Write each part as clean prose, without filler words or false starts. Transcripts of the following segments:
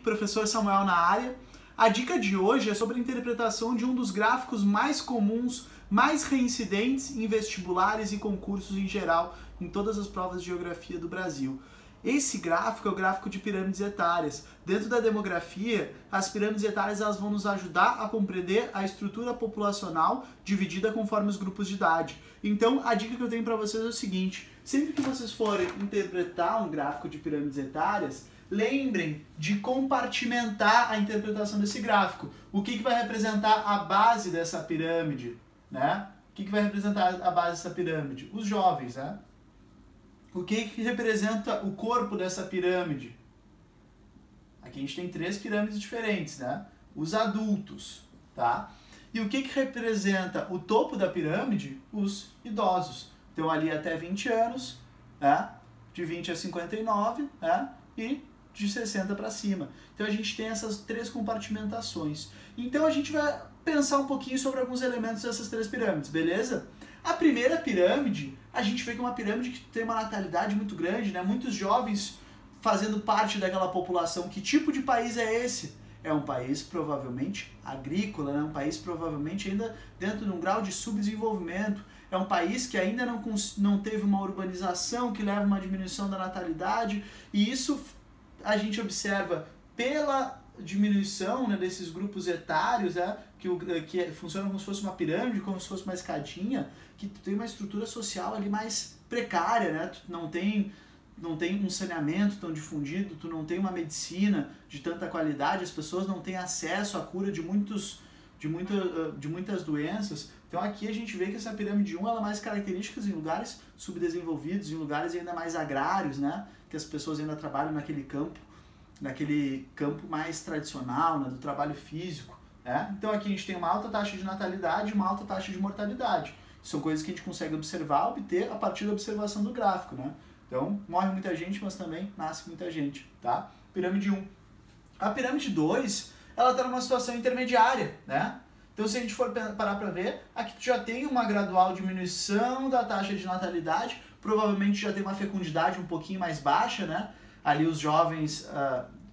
professor Samuel na área. A dica de hoje é sobre a interpretação de um dos gráficos mais comuns, mais reincidentes em vestibulares e concursos em geral, em todas as provas de geografia do Brasil. Esse gráfico é o gráfico de pirâmides etárias. Dentro da demografia, as pirâmides etárias elas vão nos ajudar a compreender a estrutura populacional dividida conforme os grupos de idade. Então, a dica que eu tenho para vocês é o seguinte: sempre que vocês forem interpretar um gráfico de pirâmides etárias, lembrem de compartimentar a interpretação desse gráfico. O que vai representar a base dessa pirâmide, né? O que vai representar a base dessa pirâmide? Os jovens, né? O que representa o corpo dessa pirâmide? Aqui a gente tem 3 pirâmides diferentes, né? Os adultos, tá? E o que representa o topo da pirâmide? Os idosos. Então ali até 20 anos, né? De 20 a 59, né? E de 60 para cima. Então a gente tem essas 3 compartimentações. Então a gente vai pensar um pouquinho sobre alguns elementos dessas 3 pirâmides, beleza? A primeira pirâmide, a gente vê que é uma pirâmide que tem uma natalidade muito grande, né? Muitos jovens fazendo parte daquela população. Que tipo de país é esse? É um país provavelmente agrícola, né? Um país provavelmente ainda dentro de um grau de subdesenvolvimento. É um país que ainda não teve uma urbanização que leva a uma diminuição da natalidade. E isso a gente observa pela diminuição, né, desses grupos etários, né, que funcionam como se fosse uma pirâmide, como se fosse uma escadinha, que tu tem uma estrutura social ali mais precária, né? Tu não tem um saneamento tão difundido, tu não tem uma medicina de tanta qualidade, as pessoas não têm acesso à cura de muitas doenças. Então aqui a gente vê que essa pirâmide 1 ela é mais característica em lugares subdesenvolvidos, em lugares ainda mais agrários, né? Que as pessoas ainda trabalham naquele campo mais tradicional, né? Do trabalho físico. Né? Então aqui a gente tem uma alta taxa de natalidade e uma alta taxa de mortalidade. São coisas que a gente consegue obter a partir da observação do gráfico, né? Então, morre muita gente, mas também nasce muita gente, tá? Pirâmide 1. A pirâmide 2, ela está numa situação intermediária, né? Então, se a gente for parar para ver, aqui tu já tem uma gradual diminuição da taxa de natalidade, provavelmente já tem uma fecundidade um pouquinho mais baixa, né? Ali os jovens,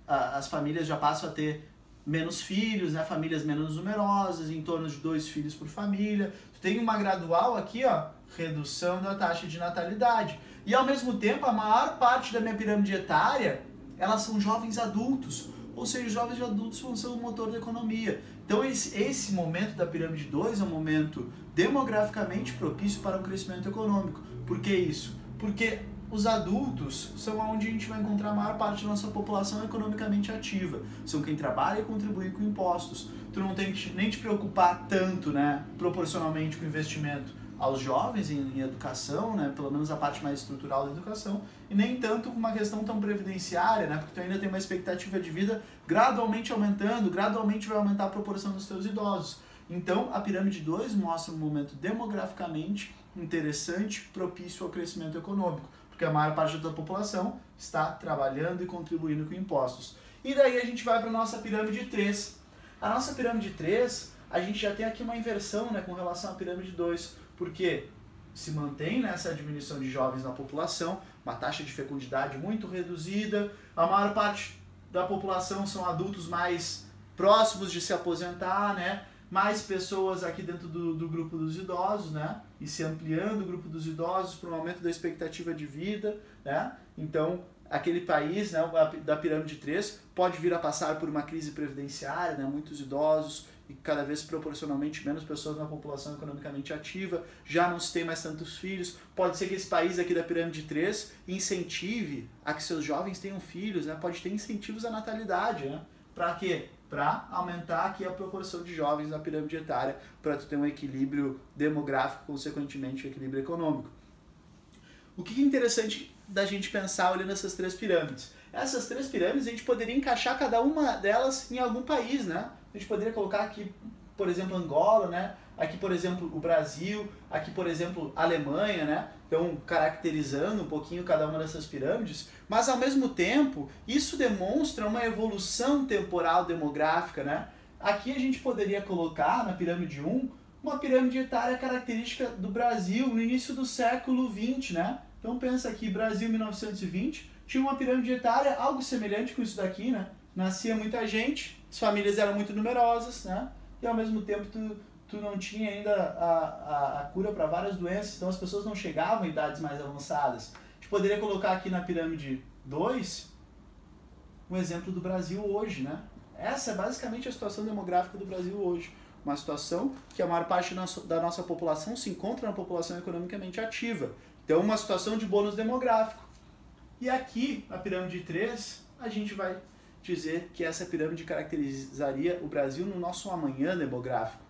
as famílias já passam a ter menos filhos, né? Famílias menos numerosas, em torno de 2 filhos por família. Tu tem uma gradual aqui, ó, redução da taxa de natalidade. E ao mesmo tempo, a maior parte da minha pirâmide etária, elas são jovens adultos. Ou seja, os jovens adultos vão ser o motor da economia. Então esse momento da pirâmide 2 é um momento demograficamente propício para o crescimento econômico. Por que isso? Porque os adultos são onde a gente vai encontrar a maior parte da nossa população economicamente ativa. São quem trabalha e contribui com impostos. Tu não tem que nem te preocupar tanto, né, proporcionalmente com o investimento aos jovens em educação, né, pelo menos a parte mais estrutural da educação, e nem tanto com uma questão tão previdenciária, né, porque tu ainda tem uma expectativa de vida gradualmente aumentando, gradualmente vai aumentar a proporção dos teus idosos. Então, a pirâmide 2 mostra um momento demograficamente interessante, propício ao crescimento econômico, porque a maior parte da população está trabalhando e contribuindo com impostos. E daí a gente vai para a nossa pirâmide 3. A nossa pirâmide 3, a gente já tem aqui uma inversão, né, com relação à pirâmide 2, porque se mantém nessa diminuição de jovens na população, uma taxa de fecundidade muito reduzida, a maior parte da população são adultos mais próximos de se aposentar, né? Mais pessoas aqui dentro do grupo dos idosos, né? E se ampliando o grupo dos idosos para um aumento da expectativa de vida, né? Então, aquele país, né, da pirâmide 3 pode vir a passar por uma crise previdenciária, né? Muitos idosos e cada vez proporcionalmente menos pessoas na população economicamente ativa, já não se tem mais tantos filhos. Pode ser que esse país aqui da pirâmide 3 incentive a que seus jovens tenham filhos, né? Pode ter incentivos à natalidade, né? Para quê? Para aumentar aqui a proporção de jovens na pirâmide etária, para tu ter um equilíbrio demográfico, consequentemente um equilíbrio econômico. O que é interessante da gente pensar olhando essas 3 pirâmides? Essas 3 pirâmides a gente poderia encaixar cada uma delas em algum país, né? A gente poderia colocar aqui, por exemplo, Angola, né? Aqui, por exemplo, o Brasil, aqui, por exemplo, a Alemanha, né? Então, caracterizando um pouquinho cada uma dessas pirâmides, mas ao mesmo tempo, isso demonstra uma evolução temporal demográfica, né? Aqui a gente poderia colocar, na pirâmide 1, uma pirâmide etária característica do Brasil no início do século XX, né? Então pensa aqui, Brasil 1920, tinha uma pirâmide etária algo semelhante com isso daqui, né? nascia muita gente, as famílias eram muito numerosas, né? E ao mesmo tempo tu não tinha ainda a cura para várias doenças, então as pessoas não chegavam em idades mais avançadas. A gente poderia colocar aqui na pirâmide 2 um exemplo do Brasil hoje, né? Essa é basicamente a situação demográfica do Brasil hoje. Uma situação que a maior parte da nossa população se encontra na população economicamente ativa. Então, uma situação de bônus demográfico. E aqui, na pirâmide 3, a gente vai dizer que essa pirâmide caracterizaria o Brasil no nosso amanhã demográfico.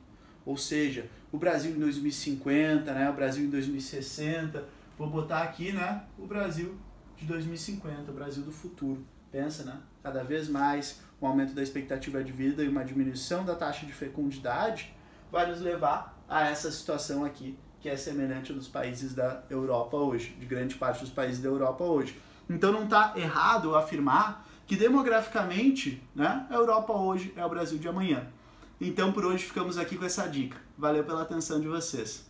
Ou seja, o Brasil em 2050, né? O Brasil em 2060. Vou botar aqui, né? O Brasil de 2050, o Brasil do futuro. Pensa, né? Cada vez mais um aumento da expectativa de vida e uma diminuição da taxa de fecundidade vai nos levar a essa situação aqui, que é semelhante nos países da Europa hoje, de grande parte dos países da Europa hoje. Então não está errado afirmar que demograficamente, né, a Europa hoje é o Brasil de amanhã. Então por hoje ficamos aqui com essa dica. Valeu pela atenção de vocês.